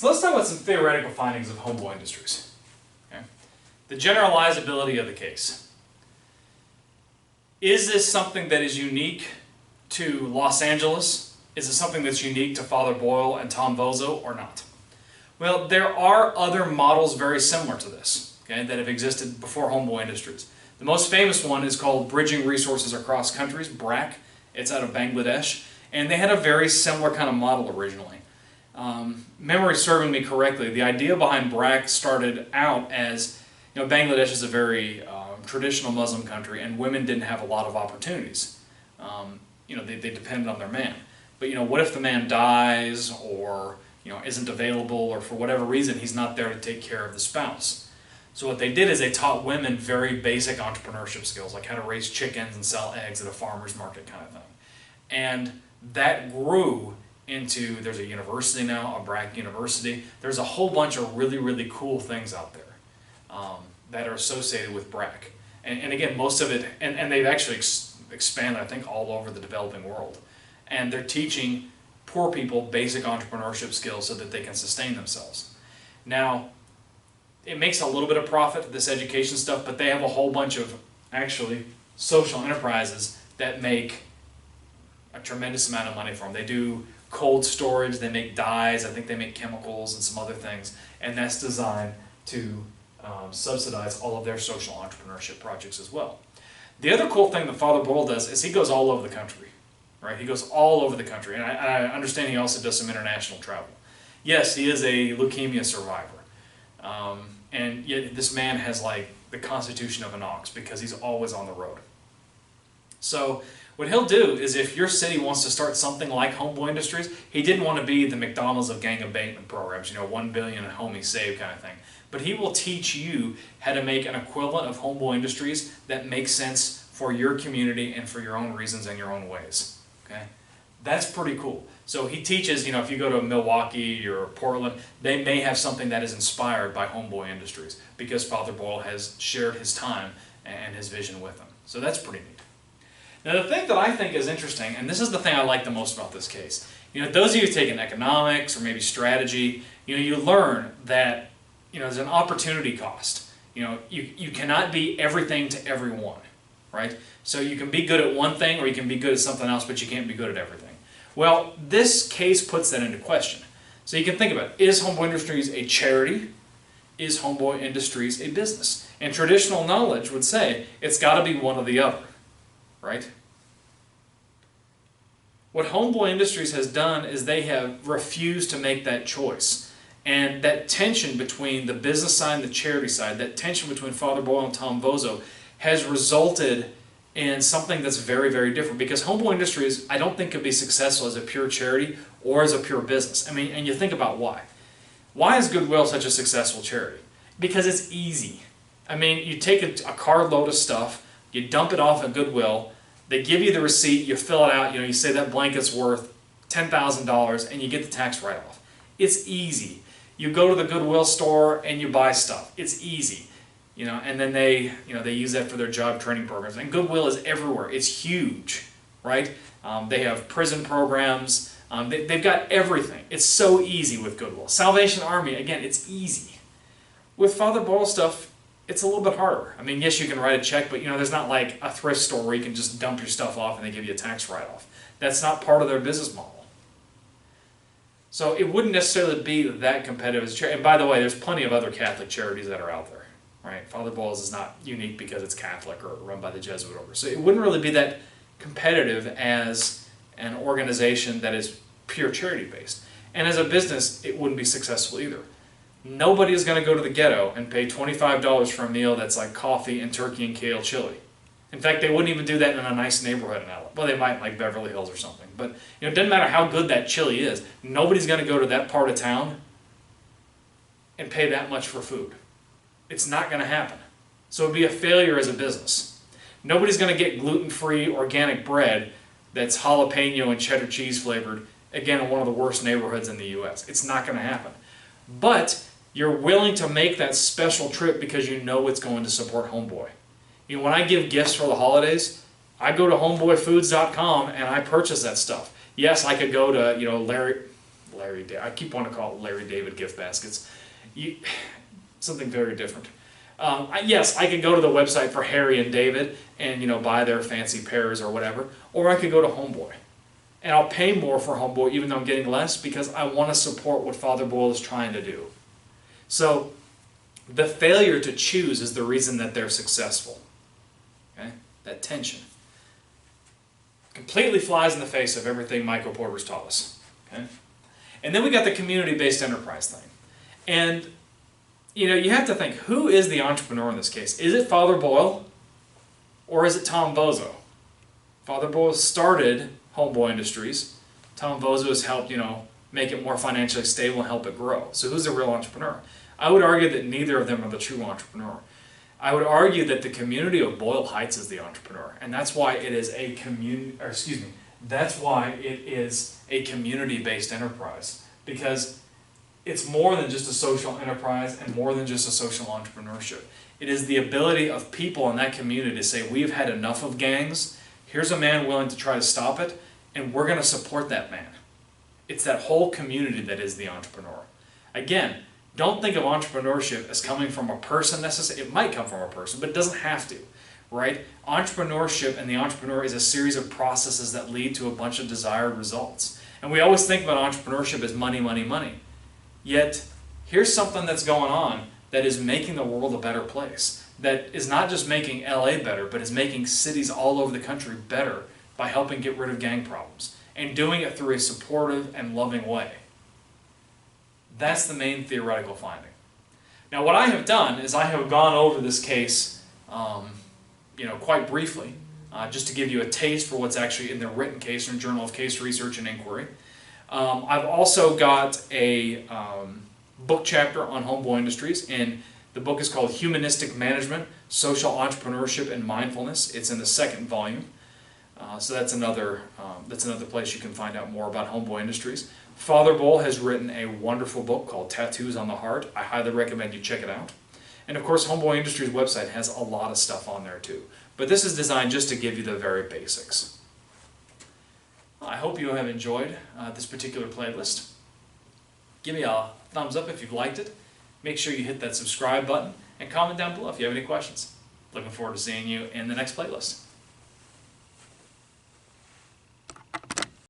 So let's talk about some theoretical findings of Homeboy Industries. Okay? The generalizability of the case. Is this something that is unique to Los Angeles? Is it something that's unique to Father Boyle and Tom Vozo or not? Well, there are other models very similar to this, okay, that have existed before Homeboy Industries. The most famous one is called Bridging Resources Across Countries, BRAC. It's out of Bangladesh, and they had a very similar kind of model originally. Memory serving me correctly, the idea behind BRAC started out as, Bangladesh is a very traditional Muslim country, and women didn't have a lot of opportunities. They depended on their man. But what if the man dies or isn't available, or for whatever reason he's not there to take care of the spouse? So what they did is they taught women very basic entrepreneurship skills, like how to raise chickens and sell eggs at a farmer's market kind of thing. And that grew into, there's a university now, a BRAC university. There's a whole bunch of really, really cool things out there that are associated with BRAC. And again, most of it, and they've actually expanded, I think, all over the developing world. And they're teaching poor people basic entrepreneurship skills so that they can sustain themselves. Now, it makes a little bit of profit, this education stuff, but they have a whole bunch of, actually, social enterprises that make a tremendous amount of money for them. They do cold storage, they make dyes, I think they make chemicals and some other things, and that's designed to subsidize all of their social entrepreneurship projects as well. The other cool thing that Father Boyle does is he goes all over the country, right? He goes all over the country, and I understand he also does some international travel. Yes, he is a leukemia survivor, and yet this man has like the constitution of an ox because he's always on the road. So what he'll do is, if your city wants to start something like Homeboy Industries, he didn't want to be the McDonald's of gang abatement programs, 1 billion homies saved kind of thing. But he will teach you how to make an equivalent of Homeboy Industries that makes sense for your community and for your own reasons and your own ways. Okay, that's pretty cool. So he teaches, if you go to Milwaukee or Portland, they may have something that is inspired by Homeboy Industries because Father Boyle has shared his time and his vision with them. So that's pretty neat. Now the thing that I think is interesting, and this is the thing I like the most about this case, those of you who take in economics or maybe strategy, you learn that there's an opportunity cost. You cannot be everything to everyone, right? So you can be good at one thing or you can be good at something else, but you can't be good at everything. Well, this case puts that into question. So you can think about it. Is Homeboy Industries a charity? Is Homeboy Industries a business? And traditional knowledge would say it's got to be one or the other, right? What Homeboy Industries has done is they have refused to make that choice. And that tension between the business side and the charity side, that tension between Father Boyle and Tom Vozo, has resulted in something that's very, very different. Because Homeboy Industries, I don't think could be successful as a pure charity or as a pure business. I mean, and you think about why. Why is Goodwill such a successful charity? Because it's easy. I mean, you take a carload of stuff, you dump it off at Goodwill, they give you the receipt, you fill it out, you say that blanket's worth $10,000 and you get the tax write-off. It's easy. You go to the Goodwill store and you buy stuff. It's easy. And then they use that for their job training programs. And Goodwill is everywhere. It's huge, right? They have prison programs. They've got everything. It's so easy with Goodwill. Salvation Army, again, it's easy. With Father Boyle stuff, it's a little bit harder. I mean, yes, you can write a check, but there's not like a thrift store where you can just dump your stuff off and they give you a tax write-off. That's not part of their business model. So it wouldn't necessarily be that competitive as a charity. And by the way, there's plenty of other Catholic charities that are out there, right? Father Boyle's is not unique because it's Catholic or run by the Jesuit order. So it wouldn't really be that competitive as an organization that is pure charity-based. And as a business, it wouldn't be successful either. Nobody is going to go to the ghetto and pay $25 for a meal that's like coffee and turkey and kale chili. In fact, they wouldn't even do that in a nice neighborhood in LA. Well, they might, like Beverly Hills or something. But it doesn't matter how good that chili is. Nobody's going to go to that part of town and pay that much for food. It's not going to happen. So it would be a failure as a business. Nobody's going to get gluten-free organic bread that's jalapeno and cheddar cheese flavored, again, in one of the worst neighborhoods in the U.S. It's not going to happen. But you're willing to make that special trip because you know it's going to support Homeboy. When I give gifts for the holidays, I go to homeboyfoods.com and I purchase that stuff. Yes, I could go to, I keep wanting to call it Larry David gift baskets. Something very different. Yes, I could go to the website for Harry and David and buy their fancy pears or whatever, or I could go to Homeboy. And I'll pay more for Homeboy even though I'm getting less because I want to support what Father Boyle is trying to do. So the failure to choose is the reason that they're successful. Okay? That tension completely flies in the face of everything Michael Porter's taught us. Okay? And then we got the community-based enterprise thing. And you have to think, who is the entrepreneur in this case? Is it Father Boyle or is it Tom Bozo? Father Boyle started Homeboy Industries. Tom Bozo has helped, make it more financially stable and help it grow. So who's the real entrepreneur? I would argue that neither of them are the true entrepreneur. I would argue that the community of Boyle Heights is the entrepreneur, and that's why it is a community-based enterprise, because it's more than just a social enterprise and more than just a social entrepreneurship. It is the ability of people in that community to say, we've had enough of gangs, here's a man willing to try to stop it, and we're going to support that man. It's that whole community that is the entrepreneur. Again, don't think of entrepreneurship as coming from a person necessarily. It might come from a person, but it doesn't have to, right? Entrepreneurship and the entrepreneur is a series of processes that lead to a bunch of desired results. And we always think about entrepreneurship as money, money, money. Yet, here's something that's going on that is making the world a better place. That is not just making LA better, but is making cities all over the country better by helping get rid of gang problems. And doing it through a supportive and loving way. That's the main theoretical finding. Now what I have done is I have gone over this case quite briefly, just to give you a taste for what's actually in the written case in the Journal of Case Research and Inquiry. I've also got a book chapter on Homeboy Industries, and the book is called Humanistic Management, Social Entrepreneurship and Mindfulness. It's in the second volume. So that's another place you can find out more about Homeboy Industries. Father Boyle has written a wonderful book called Tattoos on the Heart. I highly recommend you check it out. And of course, Homeboy Industries website has a lot of stuff on there too. But this is designed just to give you the very basics. I hope you have enjoyed this particular playlist. Give me a thumbs up if you've liked it. Make sure you hit that subscribe button and comment down below if you have any questions. Looking forward to seeing you in the next playlist.